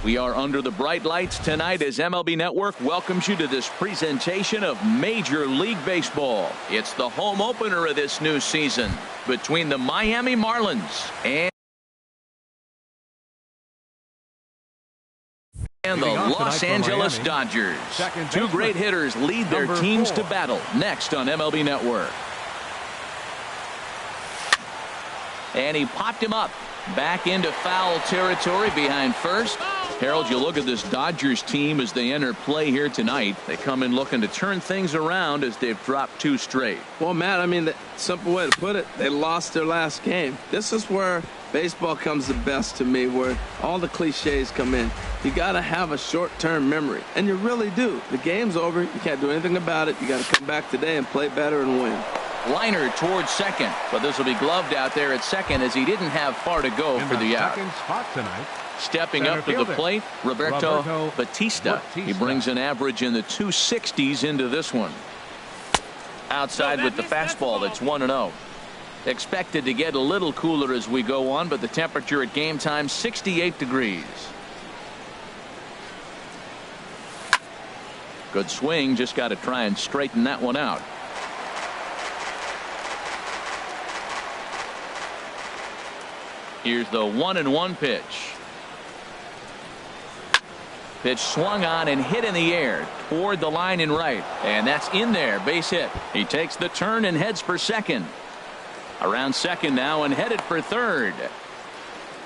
We are under the bright lights tonight as MLB Network welcomes you to this presentation of Major League Baseball. It's the home opener of this new season between the Miami Marlins and the Los Angeles Dodgers. Two great hitters lead their teams to battle next on MLB Network. And he popped him up back into foul territory behind first. Harold, you look at this Dodgers team as they enter play here tonight. They come in looking to turn things around as they've dropped 2 straight. Well, Matt, I mean, the simple way to put it, they lost their last game. This is where baseball comes the best to me, where all the cliches come in. You got to have a short-term memory, and you really do. The game's over. You can't do anything about it. You got to come back today and play better and win. Liner towards second, but this will be gloved out there at second as he didn't have far to go for the out. Spot tonight, stepping up to the plate, Roberto Batista. He brings an average in the 260s into this one. Outside with the fastball, that's 1-0. Expected to get a little cooler as we go on, but the temperature at game time 68 degrees. Good swing, just got to try and straighten that one out. Here's the 1-1 pitch. Pitch swung on and hit in the air toward the line and right. And that's in there. Base hit. He takes the turn and heads for second. Around second now and headed for third.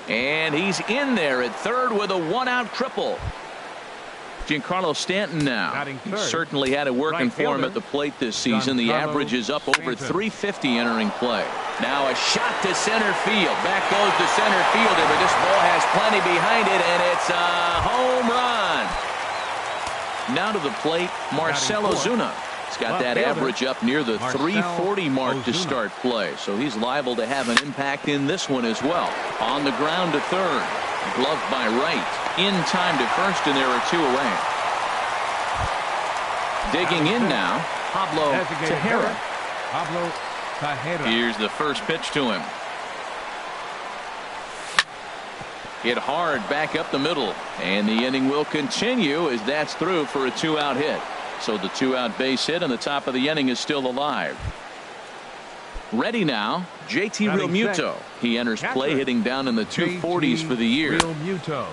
And he's in there at third with a 1-out triple. Giancarlo Stanton now. He certainly had it working for him at the plate this season. The average is up over 350 entering play. Now a shot to center field. Back goes to center fielder, but this ball has plenty behind it, and it's a home run. Now to the plate, Marcell Ozuna. He's got that average up near the 340 mark to start play, so he's liable to have an impact in this one as well. On the ground to third. Gloved by right. In time to first, and there are 2 away. Digging in now, Pablo Tejera. Here's the first pitch to him. Hit hard back up the middle, and the inning will continue as that's through for a 2-out hit. So the 2-out base hit and the top of the inning is still alive. Ready now, JT Realmuto. He enters play hitting down in the 240s for the year.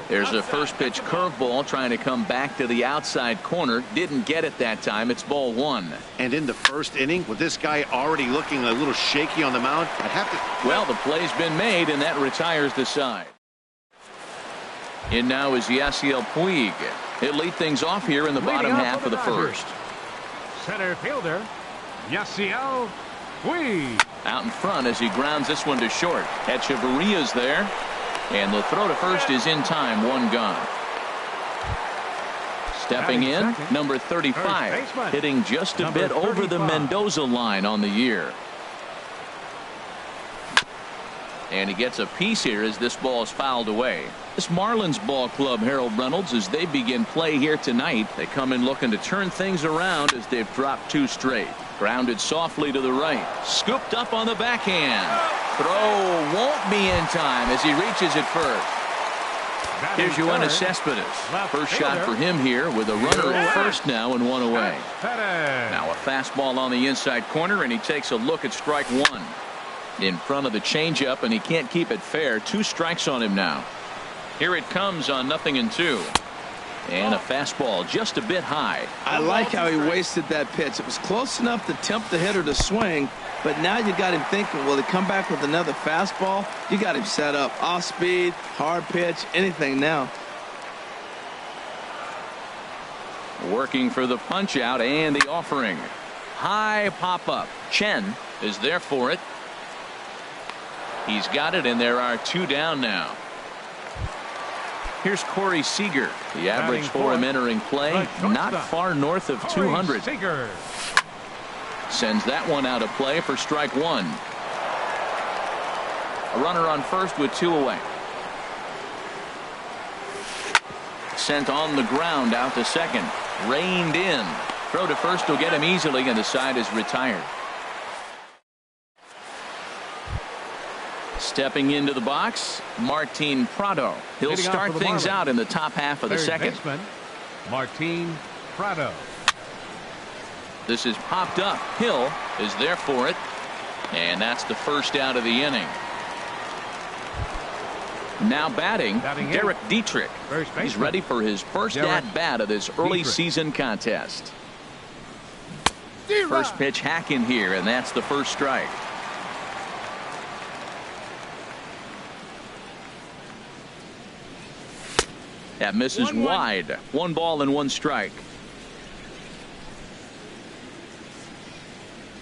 There's a first pitch curveball trying to come back to the outside corner. Didn't get it that time. It's ball 1. And in the first inning, with this guy already looking a little shaky on the mound, I'd have to. Well, the play's been made, and that retires the side. In now is Yasiel Puig. He'll lead things off here in the bottom half of the first. Center fielder, Yasiel Puig. Out in front as he grounds this one to short. Echeverria's there. And the throw to first is in time. 1 gone. Stepping in, number 35. Hitting just a bit over the Mendoza line on the year. And he gets a piece here as this ball is fouled away. This Marlins ball club, Harold Reynolds, as they begin play here tonight, they come in looking to turn things around as they've dropped 2 straight. Grounded softly to the right. Scooped up on the backhand. Throw won't be in time as he reaches it first. Here's Yoenis Cespedes. First shot for him here with a runner at first now and 1 away. Now a fastball on the inside corner, and he takes a look at strike 1. In front of the changeup, and he can't keep it fair. 2 strikes on him now. Here it comes on 0-2. And a fastball just a bit high. I like how he wasted that pitch. It was close enough to tempt the hitter to swing, but now you got him thinking, will he come back with another fastball? You got him set up. Off speed, hard pitch, anything now. Working for the punch out and the offering. High pop up. Chen is there for it. He's got it, and there are 2 down now. Here's Corey Seager. The average for him entering play, not far north of 200. Sends that one out of play for strike 1. A runner on first with 2 away. Sent on the ground out to second. Reined in. Throw to first will get him easily, and the side is retired. Stepping into the box, Martin Prado. He'll Leading off start for the things Marlins, out in the top half of the third second. baseman, Martin Prado. This is popped up. Hill is there for it. And that's the first out of the inning. Now batting Derek Dietrich. He's ready for his first at-bat of this early season contest. First pitch hack in here, and that's the first strike. That misses wide. 1 ball and 1 strike.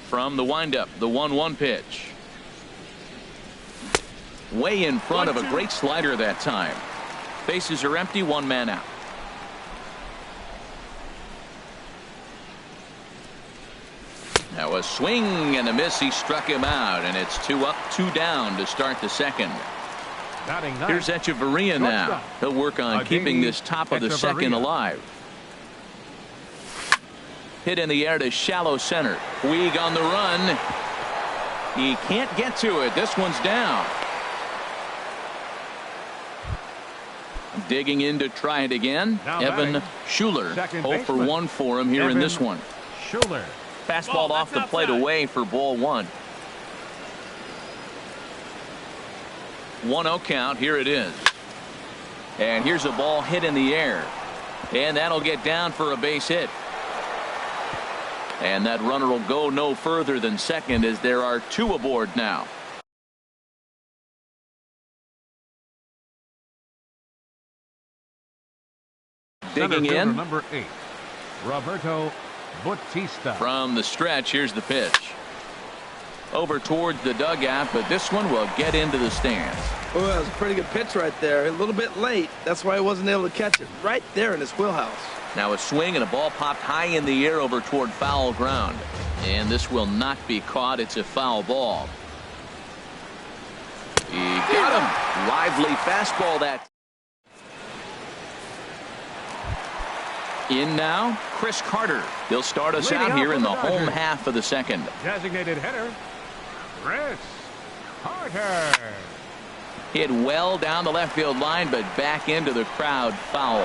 From the windup, the 1-1 pitch. Way in front of a great slider that time. Bases are empty, 1 man out. Now a swing and a miss. He struck him out, and it's 2 up, 2 down to start the second. Here's Echeverria now. He'll work on keeping this top of the second alive. Hit in the air to shallow center. Puig on the run. He can't get to it. This one's down. Digging in to try it again. Evan Schuler. 0 for 1 for him here in this one. Schuler. Fastball off the plate away for ball 1. 1-0 count. Here it is. And here's a ball hit in the air. And that'll get down for a base hit. And that runner will go no further than second, as there are 2 aboard now. Digging in. Number 8, Roberto Bautista. From the stretch, here's the pitch. Over towards the dugout, but this one will get into the stands. Oh, that was a pretty good pitch right there. A little bit late. That's why he wasn't able to catch it. Right there in his wheelhouse. Now a swing and a ball popped high in the air over toward foul ground. And this will not be caught. It's a foul ball. He got him. Lively fastball that. In now, Chris Carter. He'll start us out here in the home half of the second. Designated hitter, Chris Carter. Hit well down the left field line, but back into the crowd, foul.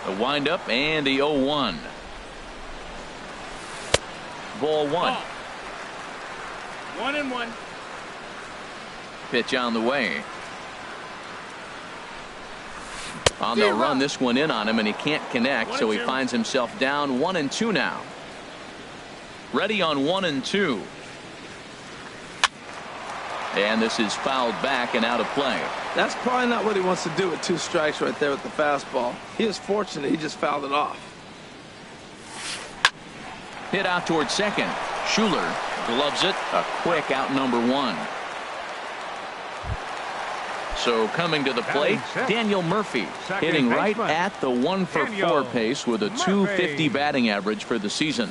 The windup and the 0-1. Ball 1. 1-1. Pitch on the way. They'll run this one in on him, and he can't connect, so he finds himself down 1-2 now. Ready on 1-2. And this is fouled back and out of play. That's probably not what he wants to do with 2 strikes right there with the fastball. He is fortunate he just fouled it off. Hit out towards second. Schuler gloves it. A quick out number 1. So coming to the plate, Daniel Murphy, hitting right at the 1-for-4 pace with a .250 batting average for the season.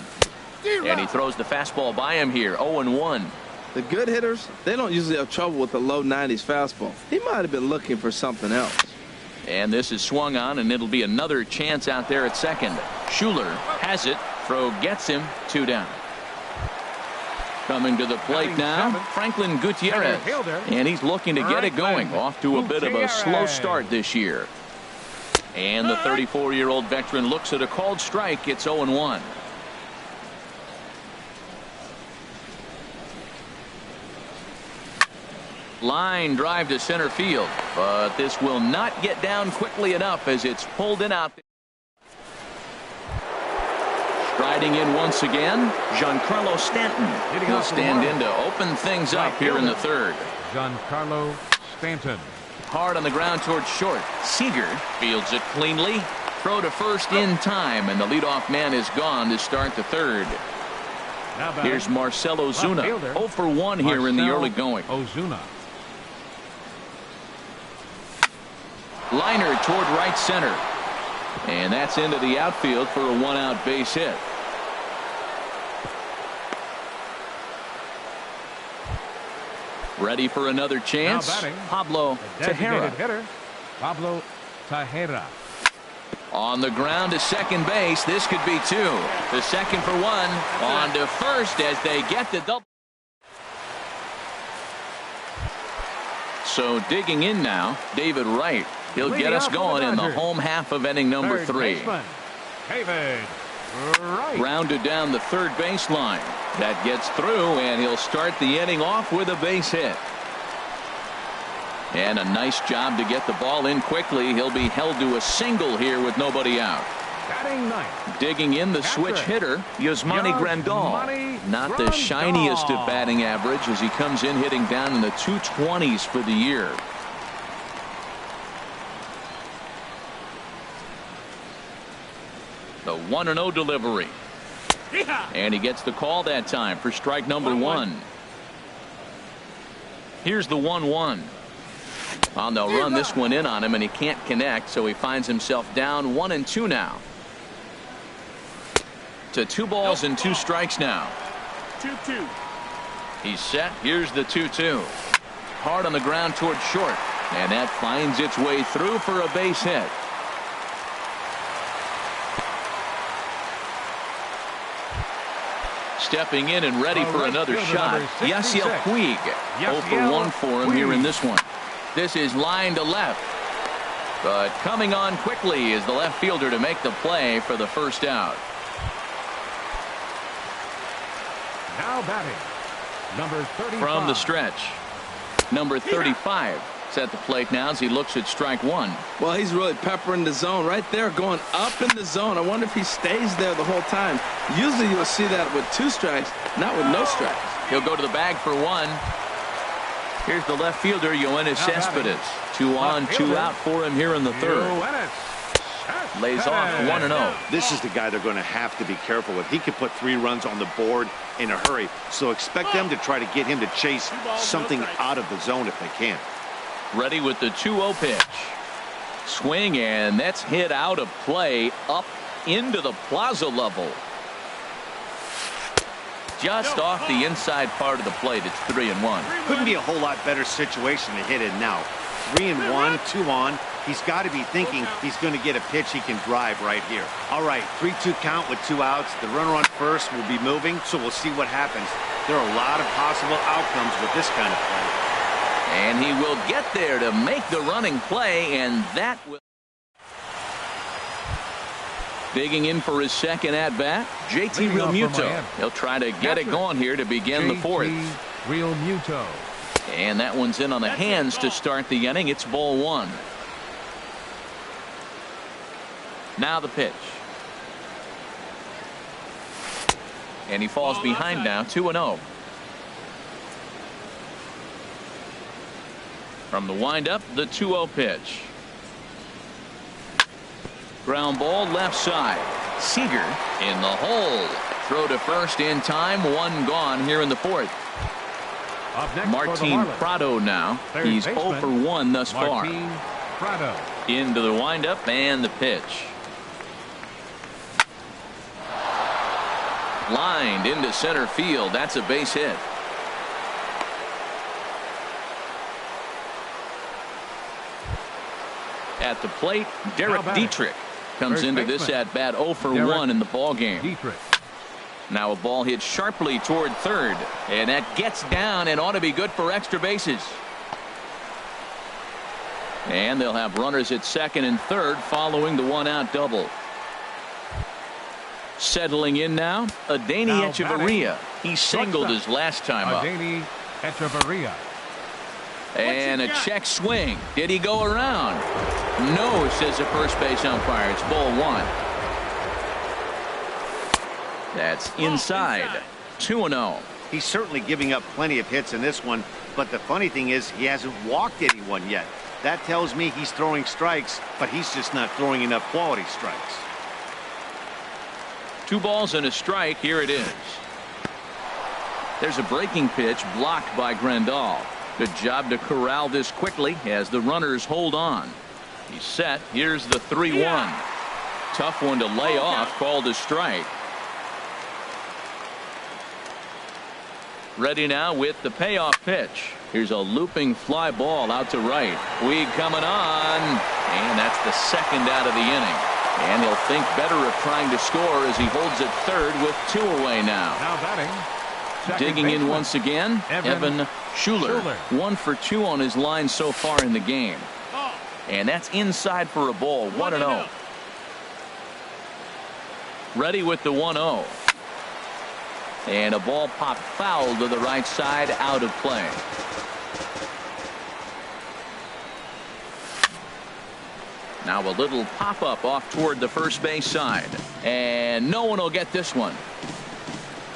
And he throws the fastball by him here, 0-1. The good hitters, they don't usually have trouble with the low 90s fastball. He might have been looking for something else. And this is swung on, and it'll be another chance out there at second. Schuler has it. Throw gets him. 2 down. Coming to the plate now, Franklin Gutierrez. And he's looking to get it going. Off to a bit of a slow start this year. And the 34-year-old veteran looks at a called strike. It's 0-1. Line drive to center field, but this will not get down quickly enough as it's pulled in out. Striding in once again, Giancarlo Stanton. He'll stand in to open things up here in the third. Giancarlo Stanton. Hard on the ground towards short. Seager fields it cleanly. Throw to first in time, and the leadoff man is gone to start the third. Here's Marcell Ozuna. 0 for 1 here in the early going. Ozuna. Liner toward right center. And that's into the outfield for a 1-out base hit. Ready for another chance. Pablo Tejera. Hitter, Pablo Tejera. On the ground to second base. This could be 2. The second for 1. On to first as they get the double. So digging in now, David Wright. He'll get us going in the home half of inning number 3. David Wright. Grounded down the third baseline. That gets through, and he'll start the inning off with a base hit. And a nice job to get the ball in quickly. He'll be held to a single here with nobody out. Batting ninth. Digging in the switch hitter, Yasmani Grandal. Not the shiniest of batting average as he comes in hitting down in the 220s for the year. The 1-0 delivery. And he gets the call that time for strike number 1. Here's the 1-1. Oh, they'll run this one in on him, and he can't connect, so he finds himself down 1-2 now. To 2 balls and 2 strikes now. 2-2. He's set. Here's the 2-2. Hard on the ground towards short, and that finds its way through for a base hit. Stepping in and ready for another shot, Yasiel Puig. 0 for 1 for him here in this one. This is line to left, but coming on quickly is the left fielder to make the play for the first out. Now batting, number 35. From the stretch, number 35 is at the plate now as he looks at strike 1. Well, he's really peppering the zone right there, going up in the zone. I wonder if he stays there the whole time. Usually you'll see that with 2 strikes, not with no strikes. He'll go to the bag for 1. Here's the left fielder, Yoenis Cespedes. 2 on, 2 out for him here in the 3rd. Lays off 1-0. This is the guy they're going to have to be careful with. He could put 3 runs on the board in a hurry, so expect them to try to get him to chase something out of the zone if they can. Ready with the 2-0 pitch. Swing, and that's hit out of play up into the plaza level. Just off the inside part of the plate. It's 3-1. Couldn't be a whole lot better situation to hit in now. 3-1, 2 on. He's got to be thinking he's going to get a pitch he can drive right here. All right, 3-2 count with 2 outs. The runner on first will be moving, so we'll see what happens. There are a lot of possible outcomes with this kind of play. And he will get there to make the running play, and that will. Digging in for his second at-bat, JT Realmuto. He'll try to get it going here to begin the 4th. Realmuto. And that one's in on the hands to start the inning. It's ball 1. Now the pitch. And he falls behind now, 2-0. From the windup, the 2-0 pitch. Ground ball left side. Seager in the hole. Throw to first in time. 1 gone here in the 4th. Martin Prado now. He's 0 for 1 thus far. Prado. Into the windup and the pitch. Lined into center field. That's a base hit. At the plate, Derek Dietrich comes into this at bat 0 for 1 in the ball game. Now a ball hit sharply toward third, and that gets down and ought to be good for extra bases. And they'll have runners at second and third following the 1-out double. Settling in now, Adeiny Echeverria. He singled his last time up. Adeiny Echeverria. And a check swing. Did he go around? No, says the first base umpire. It's ball 1. That's inside. 2-0. He's certainly giving up plenty of hits in this one, but the funny thing is he hasn't walked anyone yet. That tells me he's throwing strikes, but he's just not throwing enough quality strikes. 2 balls and a strike. Here it is. There's a breaking pitch blocked by Grandal. Good job to corral this quickly as the runners hold on. He's set. Here's the 3-1. Tough one to lay off. Called a strike. Ready now with the payoff pitch. Here's a looping fly ball out to right. Puig coming on. And that's the second out of the inning. And he'll think better of trying to score as he holds at third with 2 away now. Now batting, Digging in once again, Evan Schuler. Schuler. 1 for 2 on his line so far in the game. And that's inside for a ball. 1-0. Ready with the 1-0. And a ball popped foul to the right side, out of play. Now a little pop-up off toward the first base side. And no one will get this one.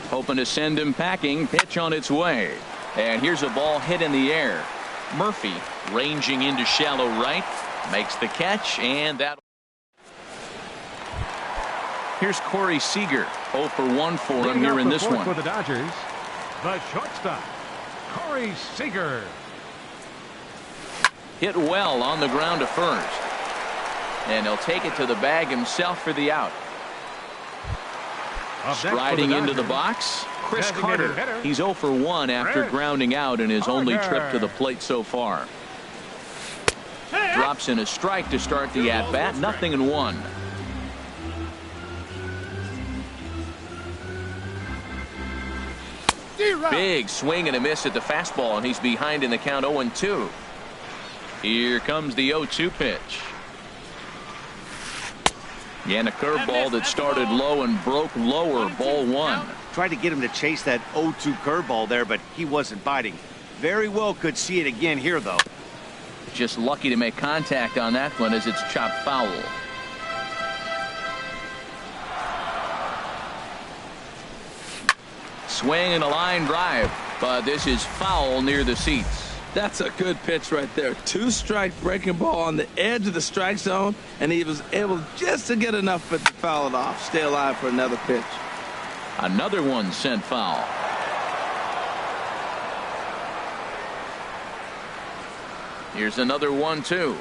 Hoping to send him packing. Pitch on its way. And here's a ball hit in the air. Murphy ranging into shallow right. Makes the catch, and that. Here's Corey Seager. 0 for 1 for him here in this one. For the Dodgers, the shortstop, Corey Seager. Hit well on the ground to first. And he'll take it to the bag himself for the out. Striding into the box, Chris Carter. He's 0 for 1 after grounding out in his only trip to the plate so far. Drops in a strike to start the at-bat. 0-1. Big swing and a miss at the fastball, and he's behind in the count 0-2. Here comes the 0-2 pitch. And a curveball that started low and broke lower. Ball 1. Tried to get him to chase that 0-2 curveball there, but he wasn't biting. Very well could see it again here, though. Just lucky to make contact on that one as it's chopped foul. Swing and a line drive, but this is foul near the seats. That's a good pitch right there. 2-strike breaking ball on the edge of the strike zone, and he was able just to get enough of it to foul it off. Stay alive for another pitch. Another one sent foul. Here's another 1-2.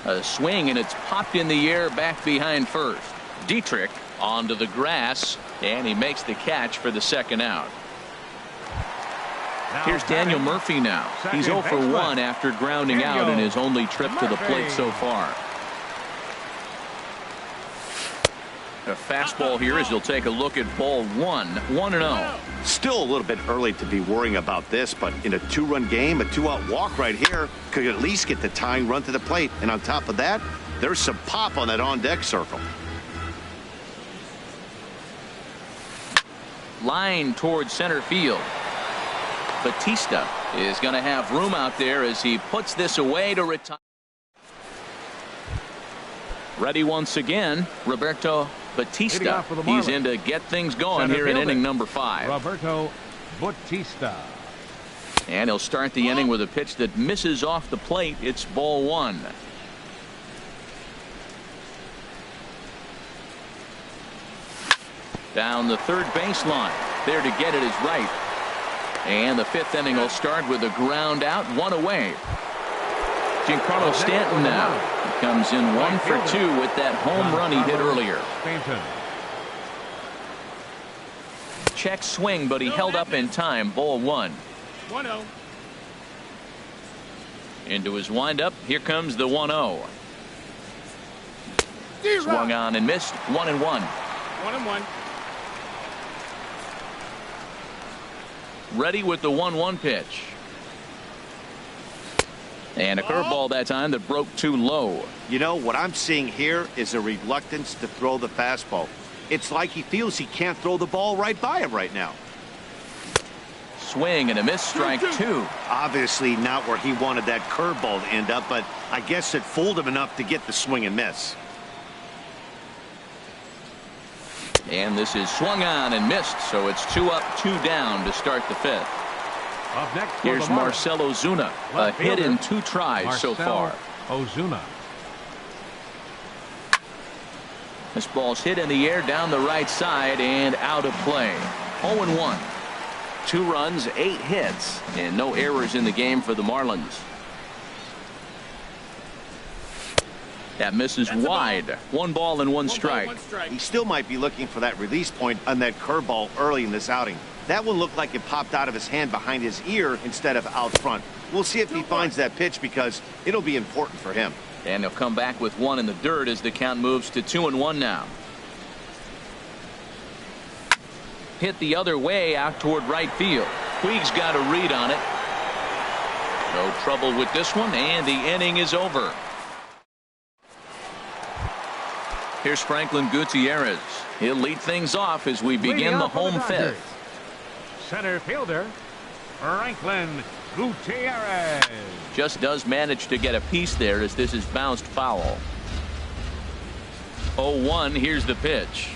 A swing, and it's popped in the air back behind first. Dietrich onto the grass, and he makes the catch for the second out. Here's Daniel Murphy now. He's 0 for 1 after grounding out in his only trip to the plate so far. A fastball here as he'll take a look at ball 1. 1-0. Still a little bit early to be worrying about this, but in a 2-run game, a 2-out walk right here could at least get the tying run to the plate. And on top of that, there's some pop on that on-deck circle. Line towards center field. Batista is going to have room out there as he puts this away to retire. Ready once again, Roberto Batista. He's in to get things going here in inning number 5. Roberto Batista. And he'll start the inning with a pitch that misses off the plate. It's ball 1. Down the third baseline. There to get it is right. And the 5th inning will start with a ground out, 1 away. Giancarlo Stanton now. He comes in 1 for 2 with that home run he hit earlier. Check swing, but he held up in time. Ball 1. 1-0. Into his windup. Here comes the 1-0. Swung on and missed. 1-1. 1-1. Ready with the 1-1 pitch. And a curveball that time that broke too low. You know, what I'm seeing here is a reluctance to throw the fastball. It's like he feels he can't throw the ball right by him right now. Swing and a miss, strike 2. Obviously not where he wanted that curveball to end up, but I guess it fooled him enough to get the swing and miss. And this is swung on and missed, so it's 2 up, 2 down to start the 5th. Up next, here's Marcell Ozuna, a hit in 2 tries so far. Ozuna. This ball's hit in the air down the right side and out of play. 0-1. 2 runs, 8 hits, and no errors in the game for the Marlins. That misses wide. 1 ball and 1 strike. He still might be looking for that release point on that curveball early in this outing. That one looked like it popped out of his hand behind his ear instead of out front. We'll see if he finds that pitch because it'll be important for him. And he'll come back with 1 in the dirt as the count moves to 2-1 now. hit the other way out toward right field. Puig's got a read on it. No trouble with this one, and the inning is over. Here's Franklin Gutierrez. He'll lead things off as we begin the home fifth. Center fielder Franklin Gutierrez just does manage to get a piece there as this is bounced foul. 0-1. Here's the pitch.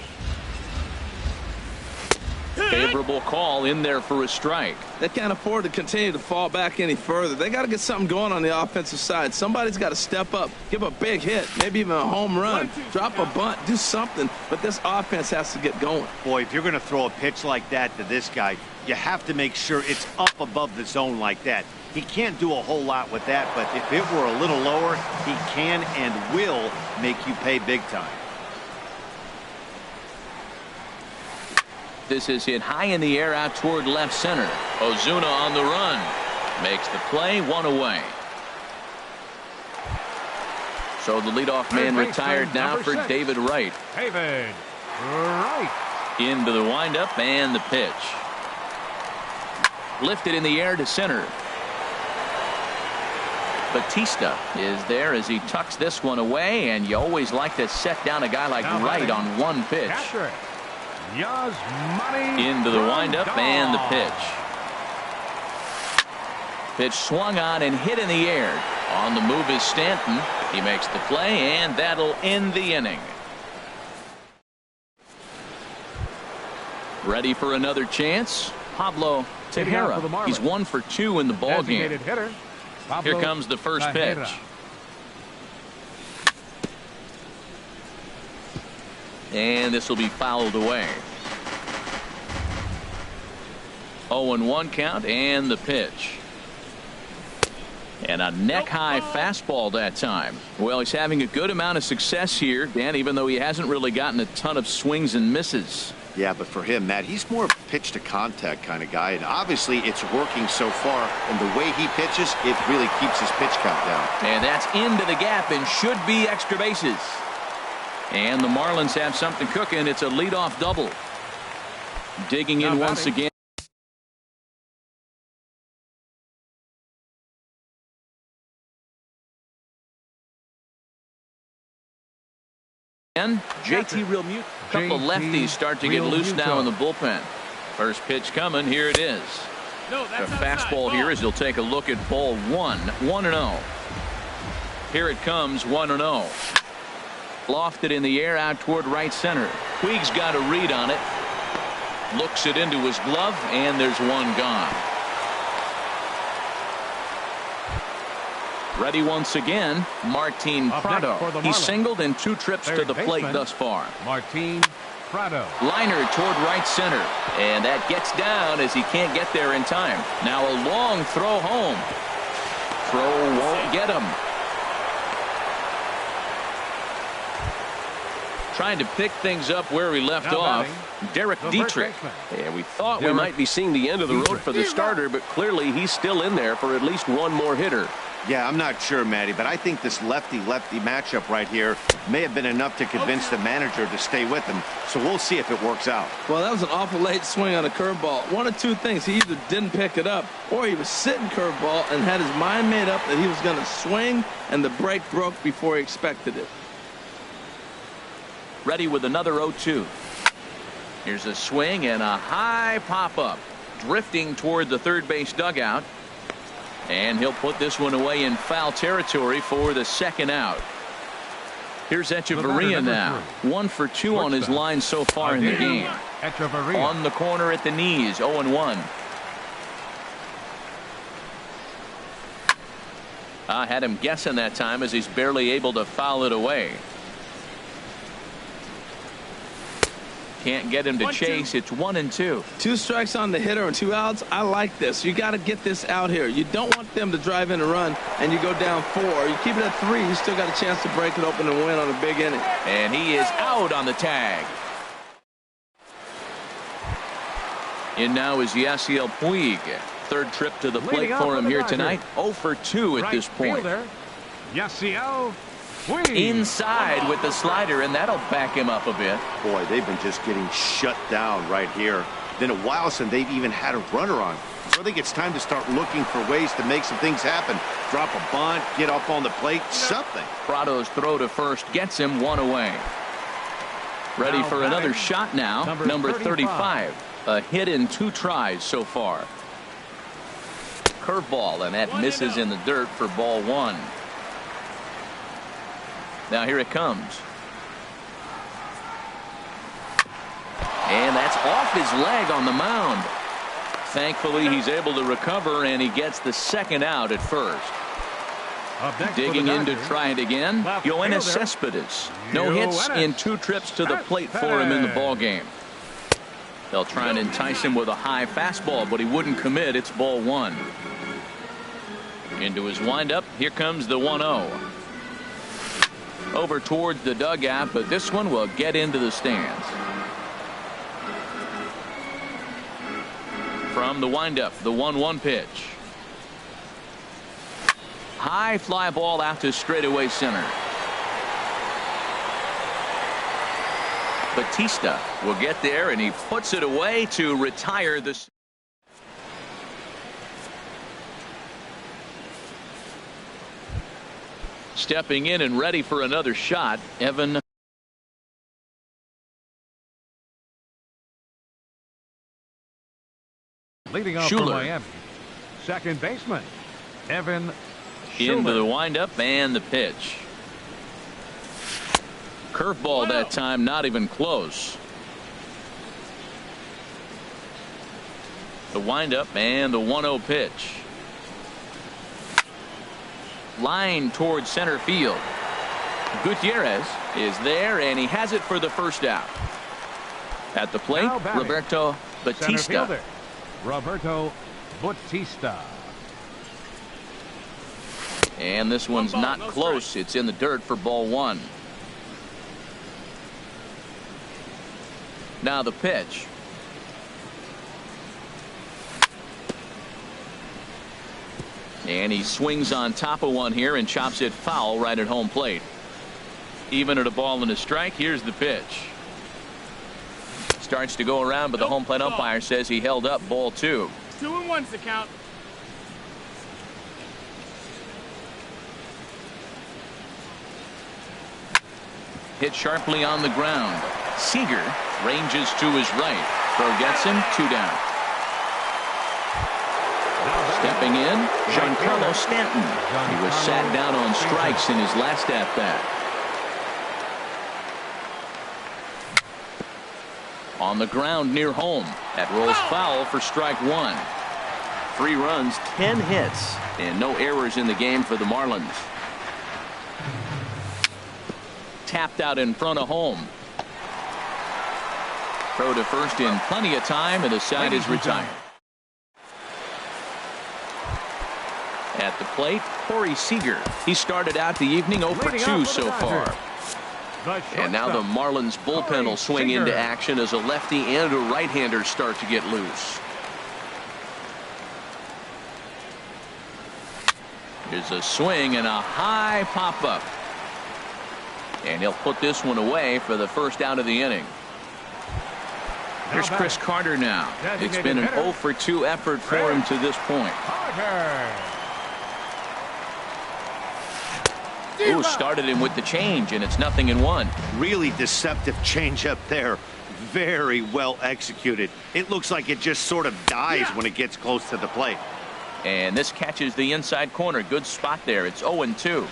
Favorable call in there for a strike. They can't afford to continue to fall back any further. They got to get something going on the offensive side. Somebody's got to step up, give a big hit, maybe even a home run, drop a bunt, do something. But this offense has to get going. Boy, if you're going to throw a pitch like that to this guy, you have to make sure it's up above the zone like that. He can't do a whole lot with that, but if it were a little lower, he can and will make you pay big time. This is hit high in the air out toward left center. Ozuna on the run. Makes the play, one away. So the leadoff man retired now for David Wright. David Wright. Into the windup and the pitch. Lifted in the air to center. Batista is there as he tucks this one away, and you always like to set down a guy like Wright on one pitch. Into the windup and the pitch. Pitch swung on and hit in the air. On the move is Stanton. He makes the play, and that'll end the inning. Ready for another chance? Pablo Tejera. He's 1 for 2 in the ball game. Here comes the first pitch. And this will be fouled away. 0-1 count and the pitch. And a neck-high fastball that time. Well, he's having a good amount of success here, Dan, even though he hasn't really gotten a ton of swings and misses. Yeah, but for him, Matt, he's more of a pitch-to-contact kind of guy, and obviously it's working so far, and the way he pitches, it really keeps his pitch count down. And that's into the gap and should be extra bases. And the Marlins have something cooking. It's a leadoff double. Digging in once again. And JT Realmuto. A couple of lefties start to get loose now in the bullpen. First pitch coming. Here it is. A fastball here as he'll take a look at ball one. 1-0. Here it comes. 1-0. Lofted in the air out toward right center. Puig's got a read on it. Looks it into his glove, and there's one gone. Ready once again, Martin Prado. He's singled in 2 trips to the plate thus far. Martin Prado. Liner toward right center, and that gets down as he can't get there in time. Now a long throw home. Throw won't get him. Trying to pick things up where we left off. Derek Dietrich. Yeah, we thought we might be seeing the end of the road for the starter, but clearly he's still in there for at least one more hitter. Yeah, I'm not sure, Matty, but I think this lefty-lefty matchup right here may have been enough to convince the manager to stay with him. So we'll see if it works out. Well, that was an awful late swing on a curveball. One of two things. He either didn't pick it up or he was sitting curveball and had his mind made up that he was going to swing, and the break broke before he expected it. Ready with another 0-2. Here's a swing and a high pop-up. Drifting toward the third base dugout. And he'll put this one away in foul territory for the second out. Here's Echeverria now. 1 for 2 on his line so far in the game. On the corner at the knees. 0-1. I had him guessing that time as he's barely able to foul it away. Can't get him to chase. It's 1-2. 2 strikes on the hitter and 2 outs. I like this. You got to get this out here. You don't want them to drive in a run and you go down 4. You keep it at 3. You still got a chance to break it open and win on a big inning. And he is out on the tag. In now is Yasiel Puig. Third trip to the plate for him here tonight. 0 for 2 at this point. Yasiel Puig. Inside with the slider, and that'll back him up a bit. Boy, they've been just getting shut down right here. Then at Wowsun, they've even had a runner on. So I think it's time to start looking for ways to make some things happen. Drop a bunt, get up on the plate, something. Prado's throw to first gets him one away. Ready for another shot now. Number 35. A hit in 2 tries so far. Curveball, and that misses in the dirt for ball 1. Now here it comes. And that's off his leg on the mound. Thankfully, he's able to recover, and he gets the second out at first. Digging in to try it again, Yoenis Cespedes. No hits in 2 trips to the plate for him in the ballgame. They'll try and entice him with a high fastball, but he wouldn't commit. It's ball 1. Into his windup, here comes the 1-0. Over towards the dugout, but this one will get into the stands. From the windup, the 1-1 pitch. High fly ball out to straightaway center. Batista will get there, and he puts it away to retire this. Stepping in and ready for another shot, Evan. Leading off for Miami, second baseman, Evan. Into the windup and the pitch. Curveball that time, not even close. The windup and the 1-0 pitch. Line towards center field. Gutierrez is there, and he has it for the first out. At the plate, Roberto Batista. Roberto Batista. And this one's not close. It's in the dirt for ball 1. Now the pitch. And he swings on top of one here and chops it foul right at home plate. Even at a ball and a strike, here's the pitch. Starts to go around, but the home plate umpire says he held up ball 2. 2-1's the count. Hit sharply on the ground. Seager ranges to his right. Throw gets him, 2 down. Stepping in, Giancarlo Stanton. He was sat down on strikes in his last at bat. On the ground near home. That rolls foul for strike 1. 3 runs, 10 hits, and no errors in the game for the Marlins. Tapped out in front of home. Throw to first in plenty of time, and the side is retired. At the plate, Corey Seager. He started out the evening 0 for 2 so far. And now the Marlins bullpen will swing into action as a lefty and a right-hander start to get loose. Here's a swing and a high pop-up. And he'll put this one away for the first out of the inning. Here's Chris Carter now. It's been an 0 for 2 effort for him to this point. Ooh, started him with the change, and it's 0-1. Really deceptive changeup there. Very well executed. It looks like it just sort of dies when it gets close to the plate. And this catches the inside corner. Good spot there. It's 0-2.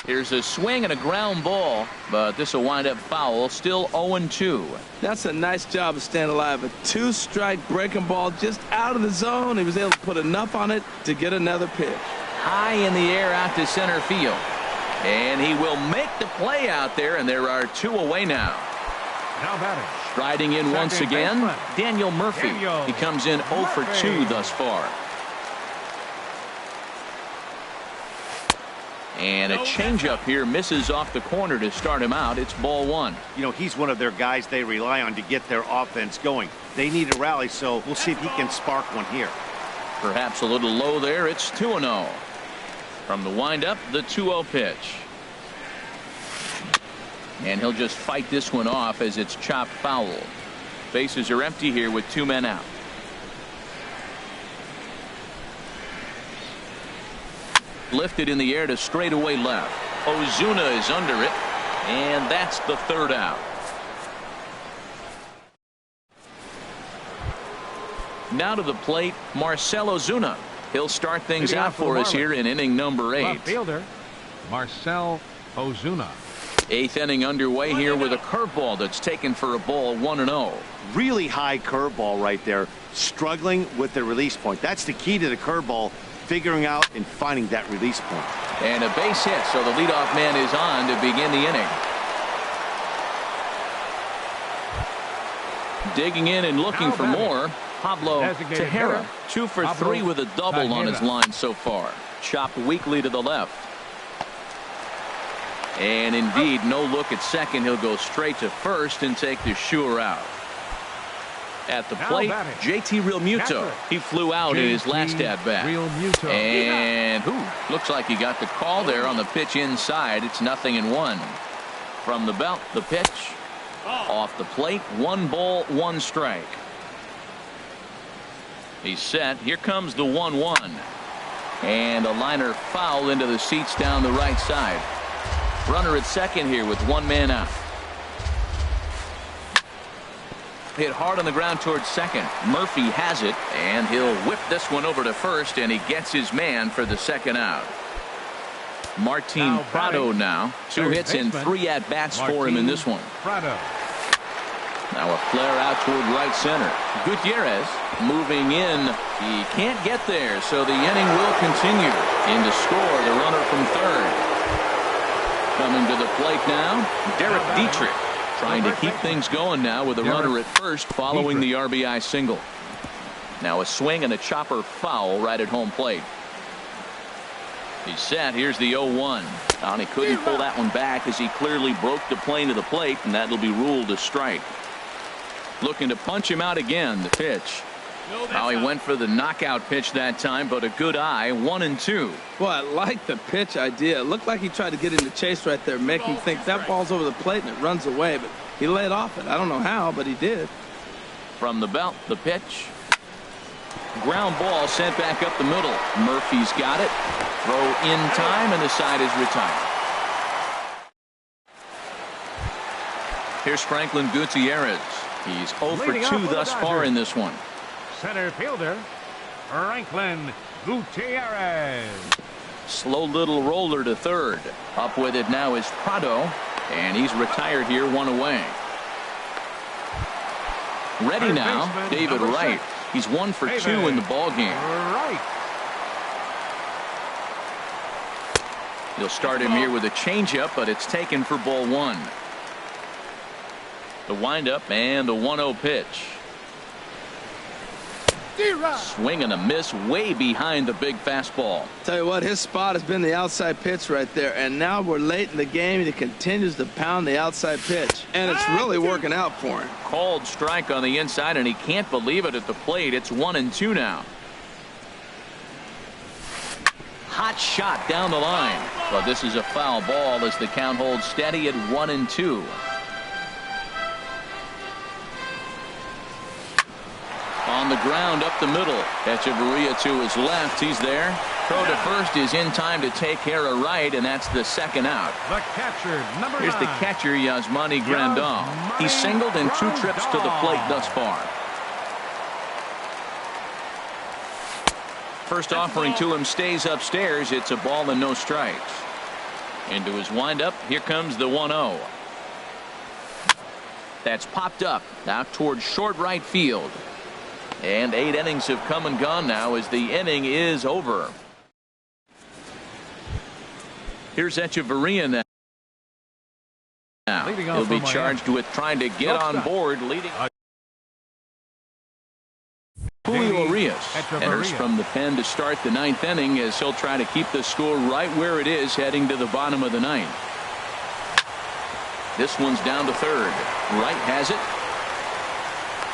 Here's a swing and a ground ball, but this will wind up foul. Still 0-2. That's a nice job of staying alive. A 2-strike breaking ball just out of the zone. He was able to put enough on it to get another pitch. High in the air out to center field. And he will make the play out there, and there are 2 away now. Now batting. Striding in once again, Daniel Murphy. He comes in 0 for 2 thus far. And a changeup here misses off the corner to start him out. It's ball 1. You know, he's one of their guys they rely on to get their offense going. They need a rally, so we'll see if he can spark one here. Perhaps a little low there. It's 2-0. From the windup, the 2-0 pitch. And he'll just fight this one off as it's chopped foul. Bases are empty here with 2 men out. Lifted in the air to straightaway left. Ozuna is under it, and that's the 3rd out. Now to the plate, Marcell Ozuna. He'll start things out for us here in inning number 8. Left fielder, Marcell Ozuna. 8th inning underway here with a curveball that's taken for a ball, 1-0. Really high curveball right there. Struggling with the release point. That's the key to the curveball, figuring out and finding that release point. And a base hit, so the leadoff man is on to begin the inning. Digging in and looking for more, Pablo Tejera. 2 for 3 with a double on his line so far. Chopped weakly to the left. And indeed, no look at second. He'll go straight to first and take the sure out. At the plate, JT Realmuto. He flew out in his last at-bat. And looks like he got the call there on the pitch inside. It's 0-1. From the belt, the pitch. Off the plate, 1 ball, 1 strike. He's set. Here comes the 1-1. And a liner foul into the seats down the right side. Runner at second here with 1 man out. Hit hard on the ground towards second. Murphy has it, and he'll whip this one over to first, and he gets his man for the 2nd out. Martin Prado now. 2 hits and 3 at-bats for him in this one. Now a flare out toward right center. Gutierrez moving in. He can't get there, so the inning will continue. In to score, the runner from third. Coming to the plate now, Derek Dietrich. Trying to keep things going now with a runner at first following the RBI single. Now a swing and a chopper foul right at home plate. He's set. Here's the 0-1. And he couldn't pull that one back as he clearly broke the plane to the plate, and that'll be ruled a strike. Looking to punch him out again. The pitch. How he went for the knockout pitch that time, but a good eye. 1-2. Well, I like the pitch idea. It looked like he tried to get in the chase right there, make him think that ball's over the plate and it runs away, but he laid off it. I don't know how, but he did. From the belt, the pitch. Ground ball sent back up the middle. Murphy's got it. Throw in time, and the side is retired. Here's Franklin Gutierrez. He's 0 for 2 thus far in this one. Center fielder, Franklin Gutierrez. Slow little roller to third. Up with it now is Prado, and he's retired here, 1 away. Ready now, David Wright. He's 1 for 2 in the ball game. He'll start him here with a changeup, but it's taken for ball 1. The windup and the 1-0 pitch. Swing and a miss way behind the big fastball. Tell you what, his spot has been the outside pitch right there, and now we're late in the game and he continues to pound the outside pitch, and it's really working out for him. Called strike on the inside, and he can't believe it at the plate. It's 1-2 now. Hot shot down the line, but this is a foul ball as the count holds steady at 1-2. On the ground up the middle. Echeverria to his left. He's there. Throw to first is in time to take care of right, and that's the 2nd out. The catcher, number 9. Here's the catcher, Yasmani Grandal. He's singled in 2 trips to the plate thus far. First offering to him stays upstairs. It's a ball and no strikes. Into his windup. Here comes the 1-0. That's popped up out towards short right field. And 8 innings have come and gone now as the inning is over. Here's Echeverria now. He'll be charged with trying to get on board, leading. Julio Urias enters from the pen to start the 9th inning as he'll try to keep the score right where it is heading to the bottom of the 9th. This one's down to third. Wright has it.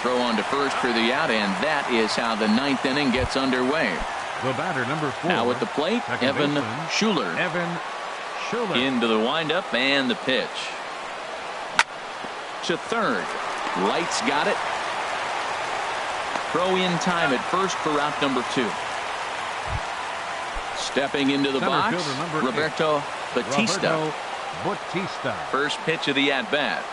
Throw on to first for the out, and that is how the 9th inning gets underway. The batter, number 4. Now at the plate, Evan Schuler. Into the windup and the pitch. To third. Wright's got it. Throw in time at first for route number 2. Stepping into the box, Roberto Batista. First pitch of the at-bat.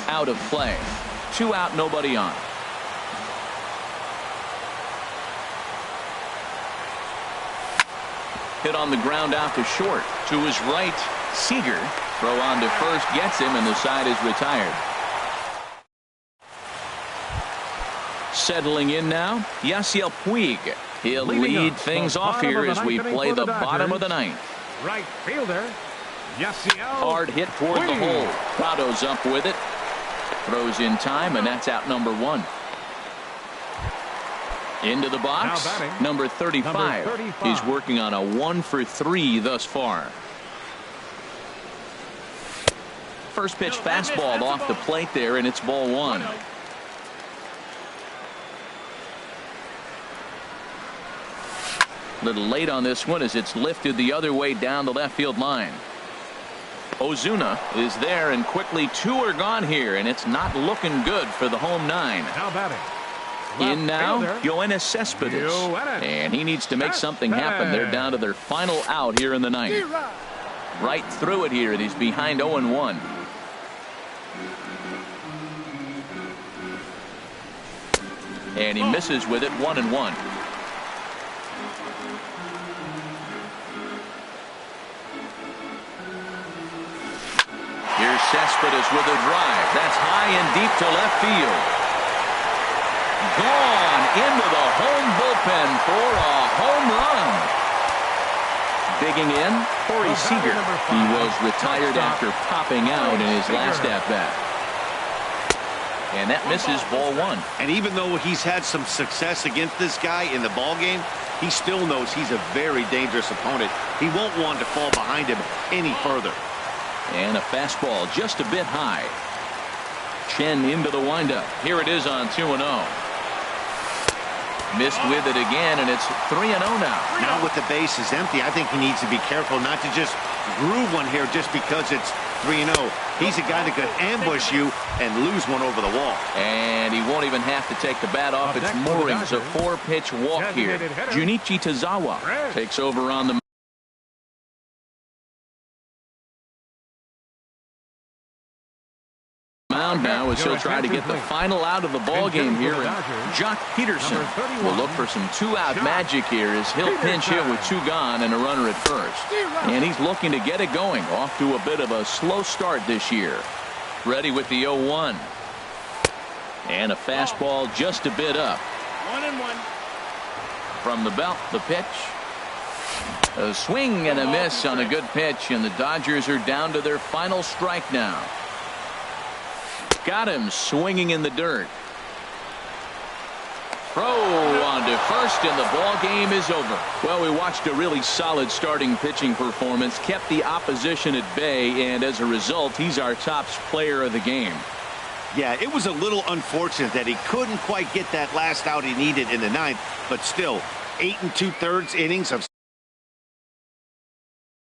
Out of play. 2 out, nobody on. Hit on the ground out to short. To his right, Seager. Throw on to first, gets him, and the side is retired. Settling in now, Yasiel Puig. He'll lead things off here as we play the bottom of the 9th. Right fielder, Yasiel. Hard hit toward the hole. Prado's up with it. Throws in time, and that's out number 1. Into the box, number 35. He's working on a 1 for 3 thus far. First pitch fastball off the plate there, and it's ball 1. Little late on this one as it's lifted the other way down the left field line. Ozuna is there, and quickly 2 are gone here, and it's not looking good for the home 9. Now batting. In now, Yoenis Cespedes, and he needs to make something happen. They're down to their final out here in the 9th. Right through it here, and he's behind 0-1. And he misses with it, 1-1. Here's Cespedes with a drive. That's high and deep to left field. Gone into the home bullpen for a home run. Digging in, Corey Seager. He was retired after popping out in his last at-bat. And that misses ball 1. And even though he's had some success against this guy in the ball game, he still knows he's a very dangerous opponent. He won't want to fall behind him any further. And a fastball just a bit high. Chen into the windup. Here it is on 2-0. Missed with it again, and it's 3-0 now. Now with the bases empty, I think he needs to be careful not to just groove one here just because it's 3-0. He's a guy that could ambush you and lose one over the wall. And he won't even have to take the bat off its moorings. A 4-pitch walk here. Junichi Tazawa takes over on the mound now as he'll try to get the final out of the ball game here. And Jock Peterson will look for some 2-out magic here as he'll pinch hit with 2 gone and a runner at first. And he's looking to get it going. Off to a bit of a slow start this year. Ready with the 0-1. And a fastball just a bit up. 1-1. From the belt, the pitch. A swing and a miss on a good pitch, and the Dodgers are down to their final strike now. Got him swinging in the dirt. Throw on to first, and the ball game is over. Well, we watched a really solid starting pitching performance, kept the opposition at bay, and as a result, he's our top player of the game. Yeah, it was a little unfortunate that he couldn't quite get that last out he needed in the 9th, but still, 8 2/3 innings of